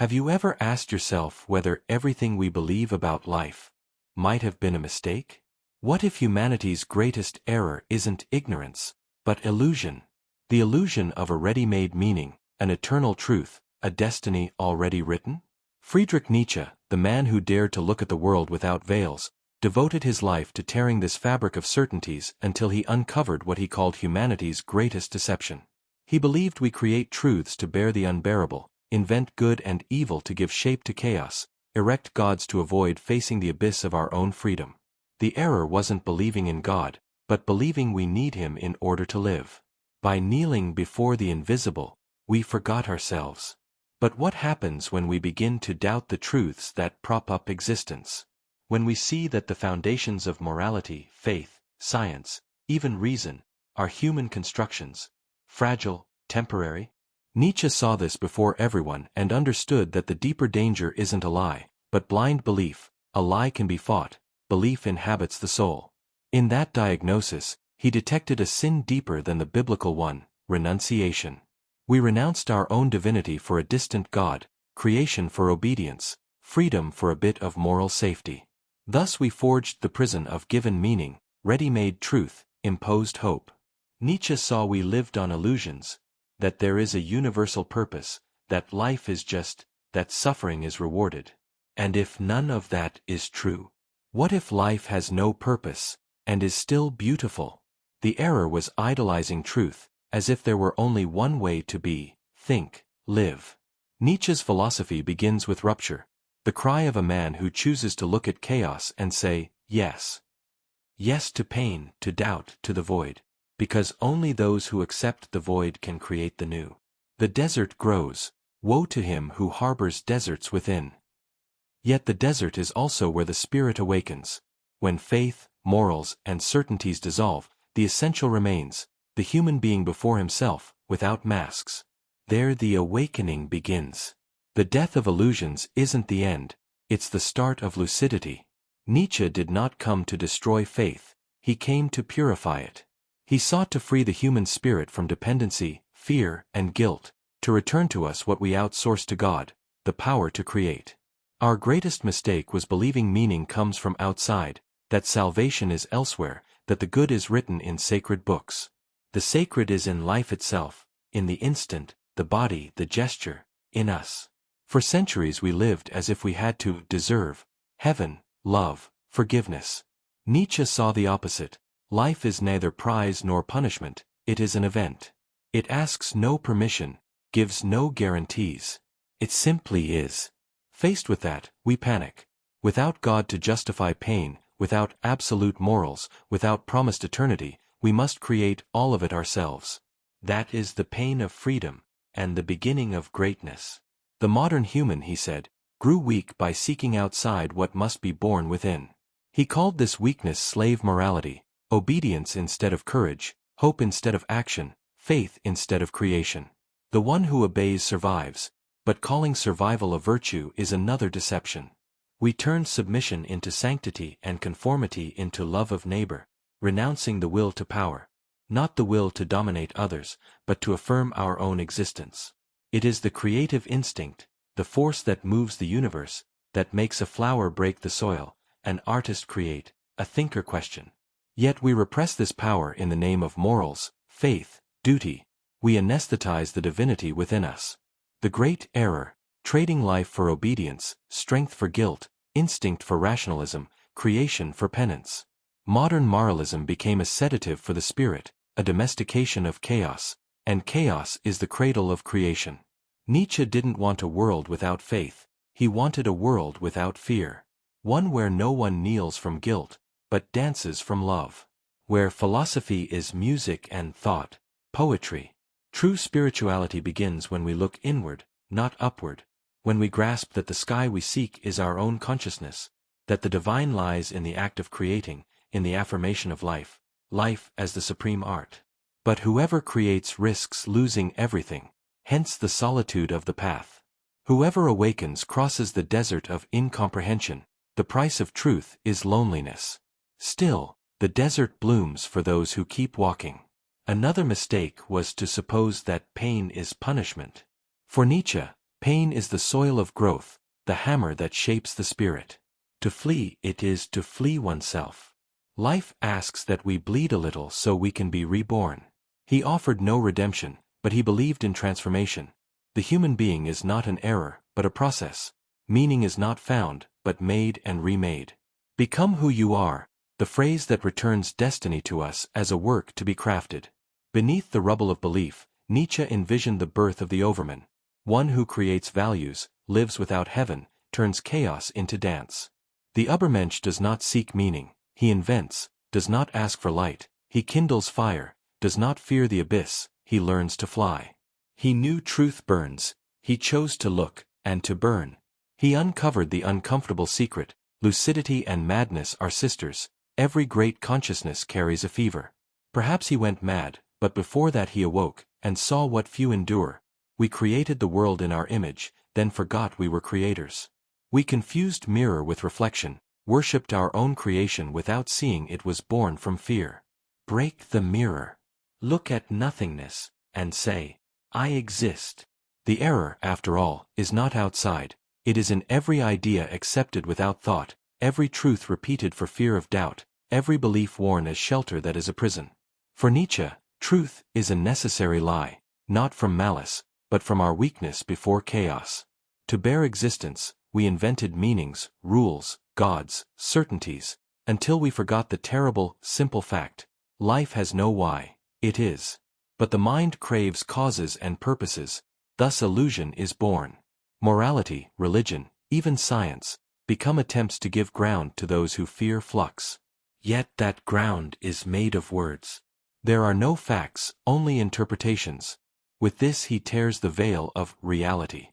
Have you ever asked yourself whether everything we believe about life might have been a mistake? What if humanity's greatest error isn't ignorance, but illusion? The illusion of a ready-made meaning, an eternal truth, a destiny already written? Friedrich Nietzsche, the man who dared to look at the world without veils, devoted his life to tearing this fabric of certainties until he uncovered what he called humanity's greatest deception. He believed we create truths to bear the unbearable, invent good and evil to give shape to chaos, erect gods to avoid facing the abyss of our own freedom. The error wasn't believing in God, but believing we need Him in order to live. By kneeling before the invisible, we forgot ourselves. But what happens when we begin to doubt the truths that prop up existence? When we see that the foundations of morality, faith, science, even reason, are human constructions, fragile, temporary? Nietzsche saw this before everyone and understood that the deeper danger isn't a lie, but blind belief. A lie can be fought. Belief inhabits the soul. In that diagnosis, he detected a sin deeper than the biblical one, renunciation. We renounced our own divinity for a distant God, creation for obedience, freedom for a bit of moral safety. Thus we forged the prison of given meaning, ready-made truth, imposed hope. Nietzsche saw we lived on illusions, that there is a universal purpose, that life is just, that suffering is rewarded. And if none of that is true, what if life has no purpose, and is still beautiful? The error was idolizing truth, as if there were only one way to be, think, live. Nietzsche's philosophy begins with rupture, the cry of a man who chooses to look at chaos and say, yes. Yes to pain, to doubt, to the void, because only those who accept the void can create the new. The desert grows, woe to him who harbors deserts within. Yet the desert is also where the spirit awakens. When faith, morals, and certainties dissolve, the essential remains, the human being before himself, without masks. There the awakening begins. The death of illusions isn't the end, it's the start of lucidity. Nietzsche did not come to destroy faith, he came to purify it. He sought to free the human spirit from dependency, fear, and guilt, to return to us what we outsource to God, the power to create. Our greatest mistake was believing meaning comes from outside, that salvation is elsewhere, that the good is written in sacred books. The sacred is in life itself, in the instant, the body, the gesture, in us. For centuries we lived as if we had to deserve heaven, love, forgiveness. Nietzsche saw the opposite. Life is neither prize nor punishment, it is an event. It asks no permission, gives no guarantees. It simply is. Faced with that, we panic. Without God to justify pain, without absolute morals, without promised eternity, we must create all of it ourselves. That is the pain of freedom, and the beginning of greatness. The modern human, he said, grew weak by seeking outside what must be born within. He called this weakness slave morality, obedience instead of courage, hope instead of action, faith instead of creation. The one who obeys survives, but calling survival a virtue is another deception. We turned submission into sanctity and conformity into love of neighbor, renouncing the will to power, not the will to dominate others, but to affirm our own existence. It is the creative instinct, the force that moves the universe, that makes a flower break the soil, an artist create, a thinker question. Yet we repress this power in the name of morals, faith, duty. We anesthetize the divinity within us. The great error, trading life for obedience, strength for guilt, instinct for rationalism, creation for penance. Modern moralism became a sedative for the spirit, a domestication of chaos, and chaos is the cradle of creation. Nietzsche didn't want a world without faith, he wanted a world without fear. One where no one kneels from guilt, but dances from love. Where philosophy is music and thought, poetry. True spirituality begins when we look inward, not upward, when we grasp that the sky we seek is our own consciousness, that the divine lies in the act of creating, in the affirmation of life, life as the supreme art. But whoever creates risks losing everything, hence the solitude of the path. Whoever awakens crosses the desert of incomprehension, the price of truth is loneliness. Still, the desert blooms for those who keep walking. Another mistake was to suppose that pain is punishment. For Nietzsche, Pain is the soil of growth, the hammer that shapes the spirit. To flee, it is to flee oneself. Life asks that we bleed a little so we can be reborn. He offered no redemption, but he believed in transformation. The human being is not an error, but a process. Meaning is not found, but made and remade. Become who you are, the phrase that returns destiny to us as a work to be crafted. Beneath the rubble of belief, Nietzsche envisioned the birth of the overman. One who creates values, lives without heaven, turns chaos into dance. The Übermensch does not seek meaning, he invents, does not ask for light, he kindles fire, does not fear the abyss, he learns to fly. He knew truth burns, he chose to look, and to burn. He uncovered the uncomfortable secret, lucidity and madness are sisters, every great consciousness carries a fever. Perhaps he went mad, but before that he awoke, and saw what few endure. We created the world in our image, then forgot we were creators. We confused mirror with reflection, worshipped our own creation without seeing it was born from fear. Break the mirror. Look at nothingness, and say, I exist. The error, after all, is not outside, it is in every idea accepted without thought, every truth repeated for fear of doubt, every belief worn as shelter that is a prison. For Nietzsche, truth is a necessary lie, not from malice, but from our weakness before chaos. To bear existence, we invented meanings, rules, gods, certainties, until we forgot the terrible, simple fact. Life has no why, it is. But the mind craves causes and purposes, thus illusion is born. Morality, religion, even science, become attempts to give ground to those who fear flux. Yet that ground is made of words. There are no facts, only interpretations. With this he tears the veil of reality.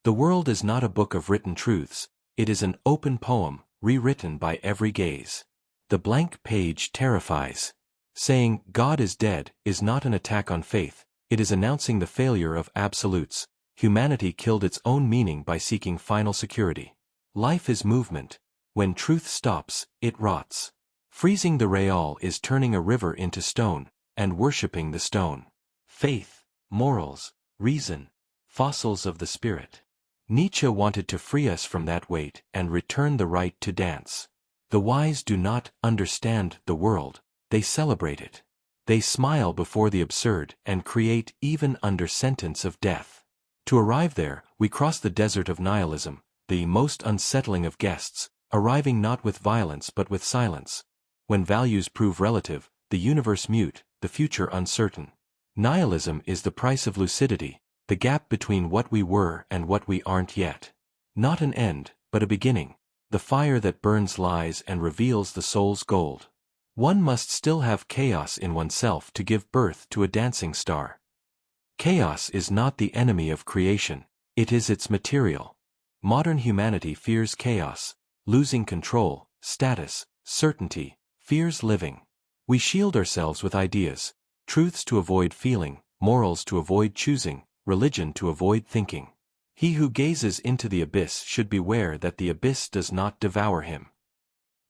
The world is not a book of written truths, it is an open poem, rewritten by every gaze. The blank page terrifies. Saying, God is dead, is not an attack on faith, it is announcing the failure of absolutes. Humanity killed its own meaning by seeking final security. Life is movement. When truth stops, it rots. Freezing the real is turning a river into stone, and worshipping the stone. Faith, morals, reason, fossils of the spirit. Nietzsche wanted to free us from that weight and return the right to dance. The wise do not understand the world, they celebrate it. They smile before the absurd and create even under sentence of death. To arrive there, we cross the desert of nihilism, the most unsettling of guests, arriving not with violence but with silence. When values prove relative, the universe mute, the future uncertain. Nihilism is the price of lucidity, the gap between what we were and what we aren't yet. Not an end, but a beginning, the fire that burns lies and reveals the soul's gold. One must still have chaos in oneself to give birth to a dancing star. Chaos is not the enemy of creation, it is its material. Modern humanity fears chaos, losing control, status, certainty, fears living. We shield ourselves with ideas, truths to avoid feeling, morals to avoid choosing, religion to avoid thinking. He who gazes into the abyss should beware that the abyss does not devour him.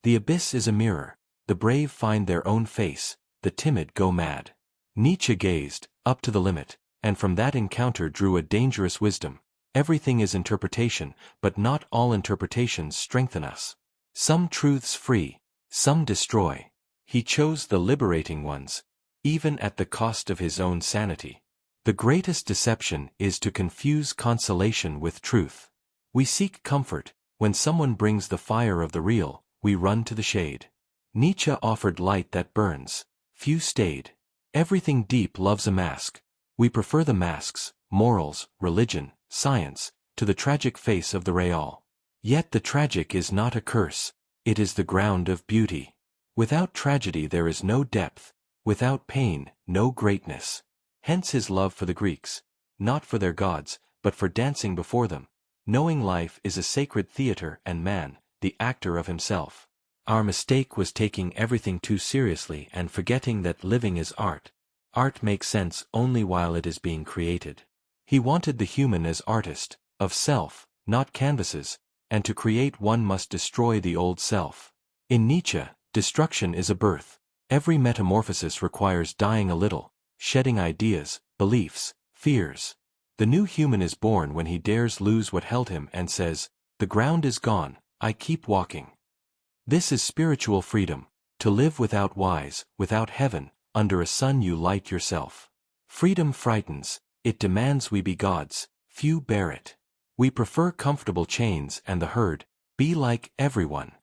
The abyss is a mirror, the brave find their own face, the timid go mad. Nietzsche gazed, up to the limit, and from that encounter drew a dangerous wisdom. Everything is interpretation, but not all interpretations strengthen us. Some truths free, some destroy. He chose the liberating ones, even at the cost of his own sanity. The greatest deception is to confuse consolation with truth. We seek comfort, when someone brings the fire of the real, we run to the shade. Nietzsche offered light that burns, few stayed. Everything deep loves a mask. We prefer the masks, morals, religion, science, to the tragic face of the real. Yet the tragic is not a curse, it is the ground of beauty. Without tragedy there is no depth, without pain, no greatness. Hence his love for the Greeks, not for their gods, but for dancing before them, knowing life is a sacred theater and man, the actor of himself. Our mistake was taking everything too seriously and forgetting that living is art. Art makes sense only while it is being created. He wanted the human as artist, of self, not canvases, and to create one must destroy the old self. In Nietzsche, destruction is a birth. Every metamorphosis requires dying a little, shedding ideas, beliefs, fears. The new human is born when he dares lose what held him and says, "The ground is gone, I keep walking." This is spiritual freedom, to live without whys, without heaven, under a sun you light yourself. Freedom frightens, it demands we be gods, few bear it. We prefer comfortable chains and the herd, be like everyone.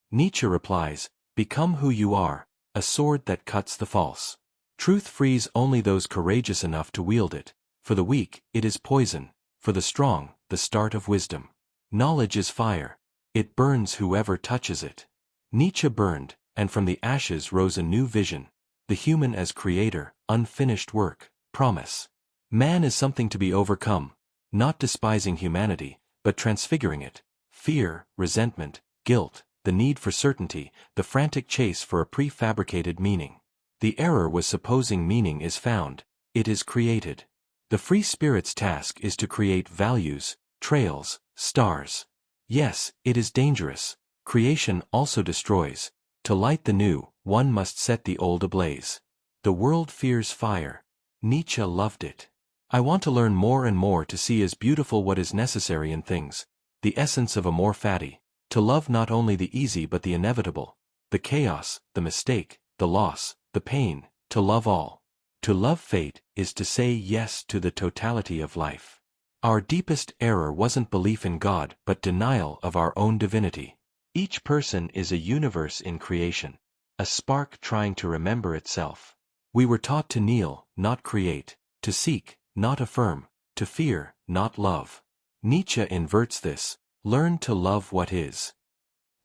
Nietzsche replies, "Become who you are, a sword that cuts the false." Truth frees only those courageous enough to wield it. For the weak, it is poison. For the strong, the start of wisdom. Knowledge is fire. It burns whoever touches it. Nietzsche burned, and from the ashes rose a new vision. The human as creator, unfinished work, promise. Man is something to be overcome, not despising humanity, but transfiguring it. Fear, resentment, guilt, the need for certainty, the frantic chase for a prefabricated meaning. The error was supposing meaning is found, it is created. The free spirit's task is to create values, trails, stars. Yes, it is dangerous. Creation also destroys. To light the new, one must set the old ablaze. The world fears fire. Nietzsche loved it. I want to learn more and more to see as beautiful what is necessary in things, the essence of a more fatty, to love not only the easy but the inevitable, the chaos, the mistake, the loss, the pain, to love all. To love fate is to say yes to the totality of life. Our deepest error wasn't belief in God but denial of our own divinity. Each person is a universe in creation, a spark trying to remember itself. We were taught to kneel, not create, to seek, not affirm, to fear, not love. Nietzsche inverts this, learn to love what is.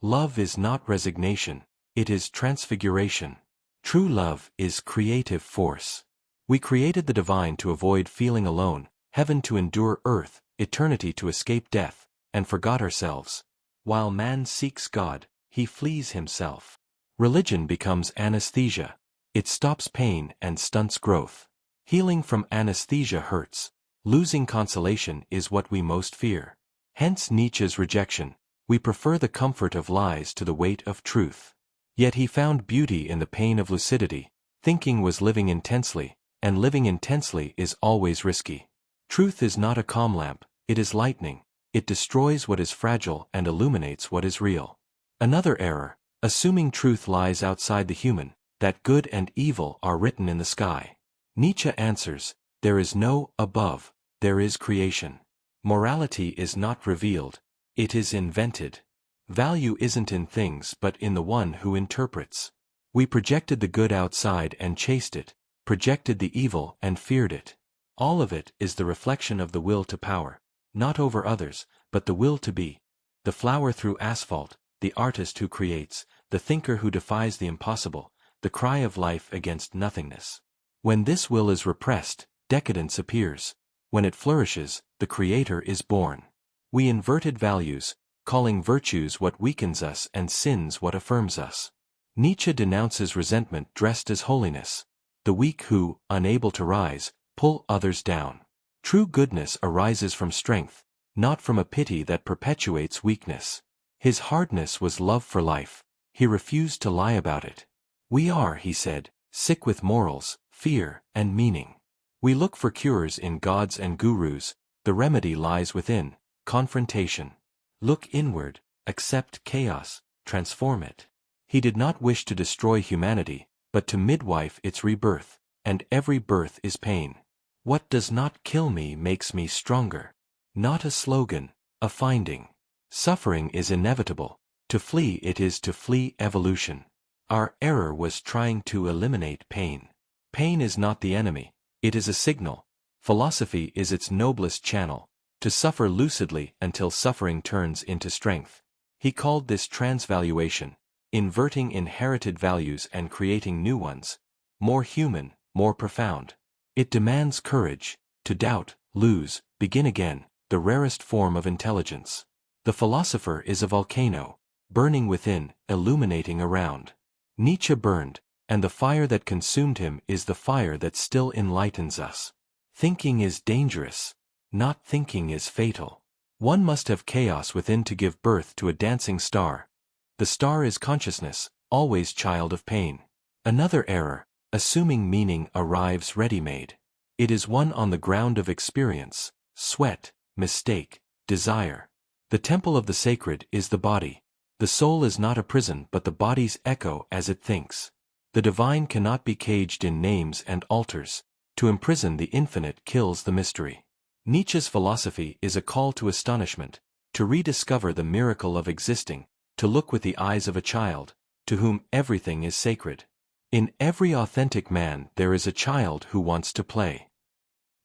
Love is not resignation, it is transfiguration. True love is creative force. We created the divine to avoid feeling alone, heaven to endure earth, eternity to escape death, and forgot ourselves. While man seeks God, he flees himself. Religion becomes anesthesia. It stops pain and stunts growth. Healing from anesthesia hurts. Losing consolation is what we most fear. Hence Nietzsche's rejection. We prefer the comfort of lies to the weight of truth. Yet he found beauty in the pain of lucidity. Thinking was living intensely, and living intensely is always risky. Truth is not a calm lamp, it is lightning. It destroys what is fragile and illuminates what is real. Another error, assuming truth lies outside the human, that good and evil are written in the sky. Nietzsche answers, there is no above, there is creation. Morality is not revealed, it is invented. Value isn't in things but in the one who interprets. We projected the good outside and chased it, projected the evil and feared it. All of it is the reflection of the will to power, not over others, but the will to be. The flower through asphalt, the artist who creates, the thinker who defies the impossible, the cry of life against nothingness. When this will is repressed, decadence appears. When it flourishes, the creator is born. We inverted values, calling virtues what weakens us and sins what affirms us. Nietzsche denounces resentment dressed as holiness. The weak who, unable to rise, pull others down. True goodness arises from strength, not from a pity that perpetuates weakness. His hardness was love for life. He refused to lie about it. We are, he said, sick with morals, fear, and meaning. We look for cures in gods and gurus. The remedy lies within, confrontation. Look inward, accept chaos, transform it. He did not wish to destroy humanity, but to midwife its rebirth, and every birth is pain. What does not kill me makes me stronger. Not a slogan, a finding. Suffering is inevitable. To flee it is to flee evolution. Our error was trying to eliminate pain. Pain is not the enemy, it is a signal. Philosophy is its noblest channel, to suffer lucidly until suffering turns into strength. He called this transvaluation, inverting inherited values and creating new ones, more human, more profound. It demands courage, to doubt, lose, begin again, the rarest form of intelligence. The philosopher is a volcano, burning within, illuminating around. Nietzsche burned, and the fire that consumed him is the fire that still enlightens us. Thinking is dangerous. Not thinking is fatal. One must have chaos within to give birth to a dancing star. The star is consciousness, always child of pain. Another error, assuming meaning arrives ready-made. It is one on the ground of experience, sweat, mistake, desire. The temple of the sacred is the body. The soul is not a prison but the body's echo as it thinks. The divine cannot be caged in names and altars. To imprison the infinite kills the mystery. Nietzsche's philosophy is a call to astonishment, to rediscover the miracle of existing, to look with the eyes of a child, to whom everything is sacred. In every authentic man there is a child who wants to play.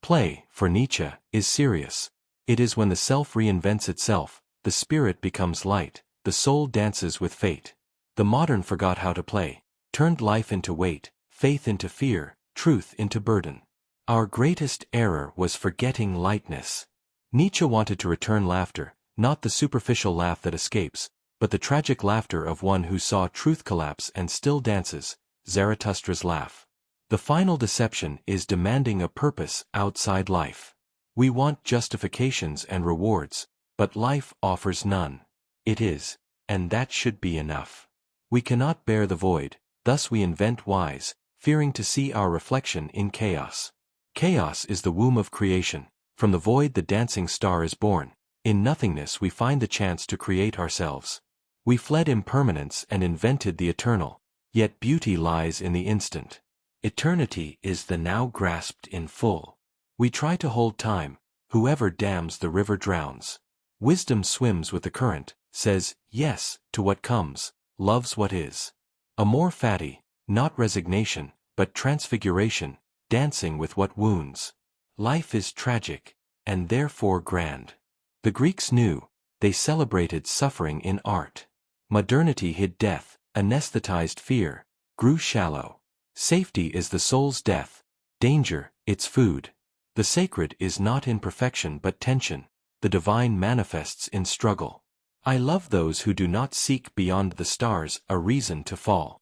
Play, for Nietzsche, is serious. It is when the self reinvents itself, the spirit becomes light, the soul dances with fate. The modern forgot how to play, turned life into weight, faith into fear, truth into burden. Our greatest error was forgetting lightness. Nietzsche wanted to return laughter, not the superficial laugh that escapes, but the tragic laughter of one who saw truth collapse and still dances, Zarathustra's laugh. The final deception is demanding a purpose outside life. We want justifications and rewards, but life offers none. It is, and that should be enough. We cannot bear the void, thus we invent wise, fearing to see our reflection in chaos. Chaos is the womb of creation. From the void the dancing star is born. In nothingness we find the chance to create ourselves. We fled impermanence and invented the eternal, yet beauty lies in the instant. Eternity is the now grasped in full. We try to hold time, whoever dams the river drowns. Wisdom swims with the current, says yes to what comes, loves what is. Amor fati, not resignation, but transfiguration, dancing with what wounds. Life is tragic, and therefore grand. The Greeks knew, they celebrated suffering in art. Modernity hid death, anesthetized fear, grew shallow. Safety is the soul's death, danger, its food. The sacred is not in perfection but tension, the divine manifests in struggle. I love those who do not seek beyond the stars a reason to fall.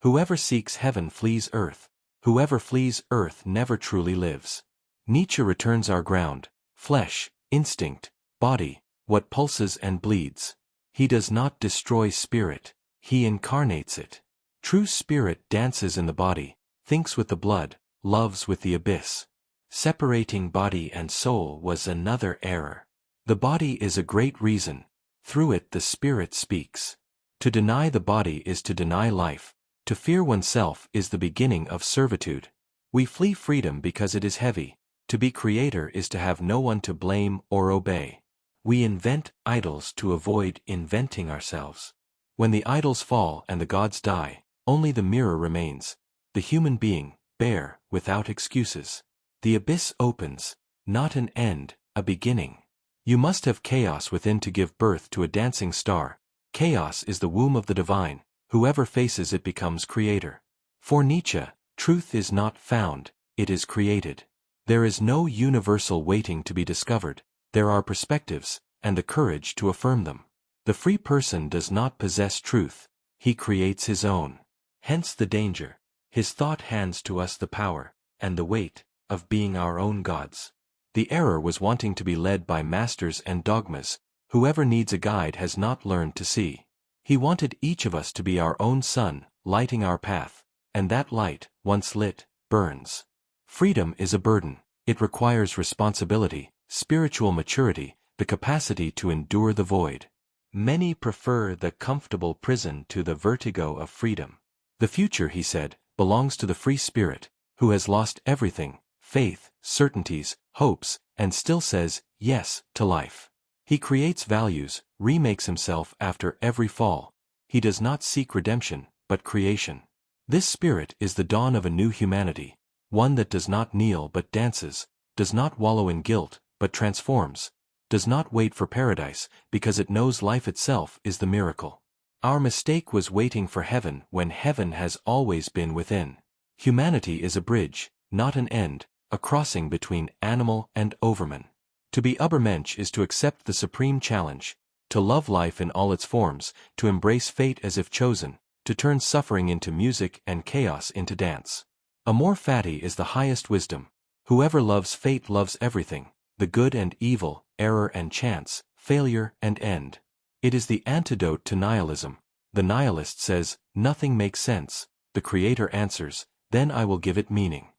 Whoever seeks heaven flees earth. Whoever flees earth never truly lives. Nietzsche returns our ground, flesh, instinct, body, what pulses and bleeds. He does not destroy spirit, he incarnates it. True spirit dances in the body, thinks with the blood, loves with the abyss. Separating body and soul was another error. The body is a great reason, through it the spirit speaks. To deny the body is to deny life. To fear oneself is the beginning of servitude. We flee freedom because it is heavy. To be creator is to have no one to blame or obey. We invent idols to avoid inventing ourselves. When the idols fall and the gods die, only the mirror remains, the human being, bare, without excuses. The abyss opens, not an end, a beginning. You must have chaos within to give birth to a dancing star. Chaos is the womb of the divine. Whoever faces it becomes creator. For Nietzsche, truth is not found, it is created. There is no universal waiting to be discovered, there are perspectives, and the courage to affirm them. The free person does not possess truth, he creates his own. Hence the danger. His thought hands to us the power, and the weight, of being our own gods. The error was wanting to be led by masters and dogmas. Whoever needs a guide has not learned to see. He wanted each of us to be our own sun, lighting our path, and that light, once lit, burns. Freedom is a burden. It requires responsibility, spiritual maturity, the capacity to endure the void. Many prefer the comfortable prison to the vertigo of freedom. The future, he said, belongs to the free spirit, who has lost everything, faith, certainties, hopes, and still says yes to life. He creates values, remakes himself after every fall. He does not seek redemption, but creation. This spirit is the dawn of a new humanity, one that does not kneel but dances, does not wallow in guilt, but transforms, does not wait for paradise, because it knows life itself is the miracle. Our mistake was waiting for heaven when heaven has always been within. Humanity is a bridge, not an end, a crossing between animal and overman. To be Übermensch is to accept the supreme challenge, to love life in all its forms, to embrace fate as if chosen, to turn suffering into music and chaos into dance. Amor fati is the highest wisdom. Whoever loves fate loves everything, the good and evil, error and chance, failure and end. It is the antidote to nihilism. The nihilist says, nothing makes sense. The creator answers, then I will give it meaning.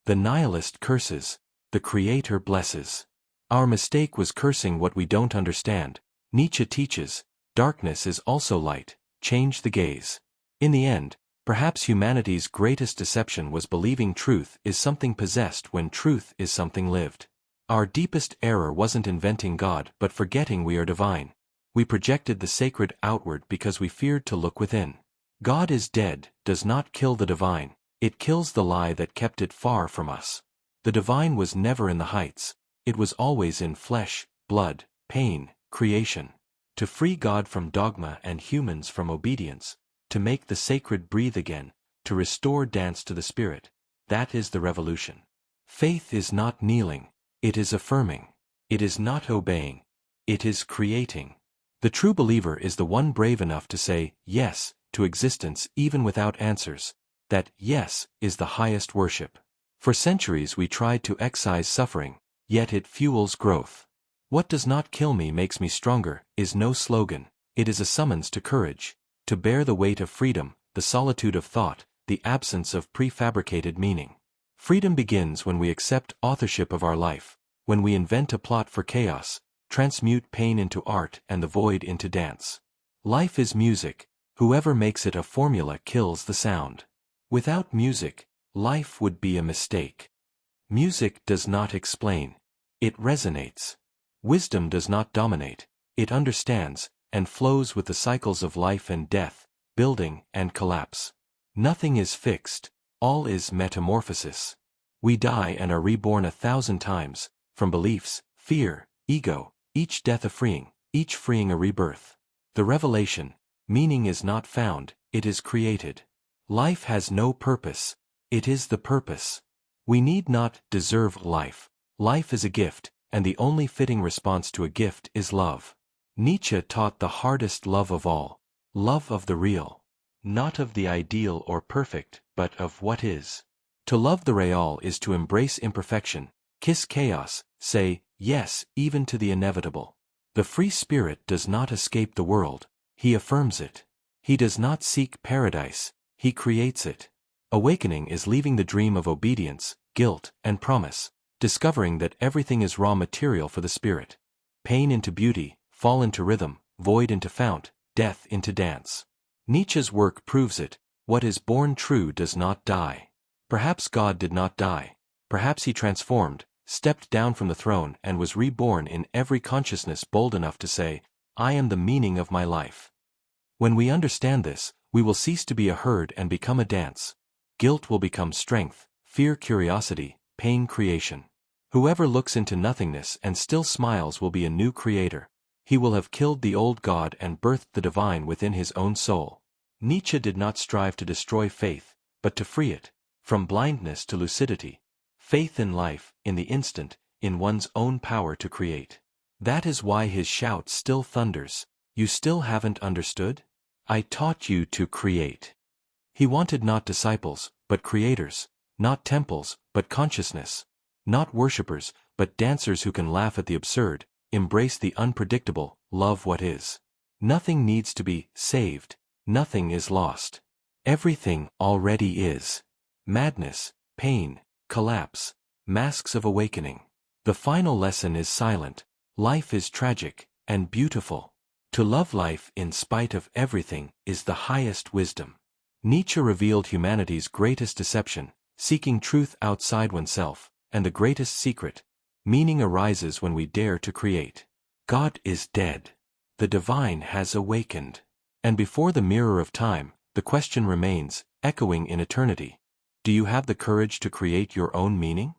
The nihilist curses, the creator blesses. Our mistake was cursing what we don't understand. Nietzsche teaches, darkness is also light, change the gaze. In the end, perhaps humanity's greatest deception was believing truth is something possessed when truth is something lived. Our deepest error wasn't inventing God but forgetting we are divine. We projected the sacred outward because we feared to look within. God is dead does not kill the divine, it kills the lie that kept it far from us. The divine was never in the heights, it was always in flesh, blood, pain, creation. To free God from dogma and humans from obedience, to make the sacred breathe again, to restore dance to the spirit, that is the revolution. Faith is not kneeling, it is affirming. It is not obeying, it is creating. The true believer is the one brave enough to say yes to existence even without answers. That yes is the highest worship. For centuries we tried to excise suffering, yet it fuels growth. What does not kill me makes me stronger is no slogan, it is a summons to courage, to bear the weight of freedom, the solitude of thought, the absence of prefabricated meaning. Freedom begins when we accept authorship of our life, when we invent a plot for chaos, transmute pain into art and the void into dance. Life is music, whoever makes it a formula kills the sound. Without music, life would be a mistake. Music does not explain, it resonates. Wisdom does not dominate, it understands, and flows with the cycles of life and death, building and collapse. Nothing is fixed, all is metamorphosis. We die and are reborn 1,000 times, from beliefs, fear, ego, each death a freeing, each freeing a rebirth. The revelation, meaning is not found, it is created. Life has no purpose, it is the purpose. We need not deserve life, life is a gift, and the only fitting response to a gift is love. Nietzsche taught the hardest love of all, love of the real. Not of the ideal or perfect, but of what is. To love the real is to embrace imperfection, kiss chaos, say yes even to the inevitable. The free spirit does not escape the world, he affirms it. He does not seek paradise, he creates it. Awakening is leaving the dream of obedience, guilt, and promise, discovering that everything is raw material for the spirit. Pain into beauty, fall into rhythm, void into fount, death into dance. Nietzsche's work proves it, what is born true does not die. Perhaps God did not die. Perhaps he transformed, stepped down from the throne and was reborn in every consciousness bold enough to say, I am the meaning of my life. When we understand this, we will cease to be a herd and become a dance. Guilt will become strength, fear curiosity, pain creation. Whoever looks into nothingness and still smiles will be a new creator. He will have killed the old God and birthed the divine within his own soul. Nietzsche did not strive to destroy faith, but to free it, from blindness to lucidity. Faith in life, in the instant, in one's own power to create. That is why his shout still thunders, you still haven't understood? I taught you to create. He wanted not disciples, but creators, not temples, but consciousness, not worshippers, but dancers who can laugh at the absurd, embrace the unpredictable, love what is. Nothing needs to be saved, nothing is lost. Everything already is. Madness, pain, collapse, masks of awakening. The final lesson is silent, life is tragic, and beautiful. To love life in spite of everything is the highest wisdom. Nietzsche revealed humanity's greatest deception, seeking truth outside oneself, and the greatest secret. Meaning arises when we dare to create. God is dead. The divine has awakened. And before the mirror of time, the question remains, echoing in eternity. Do you have the courage to create your own meaning?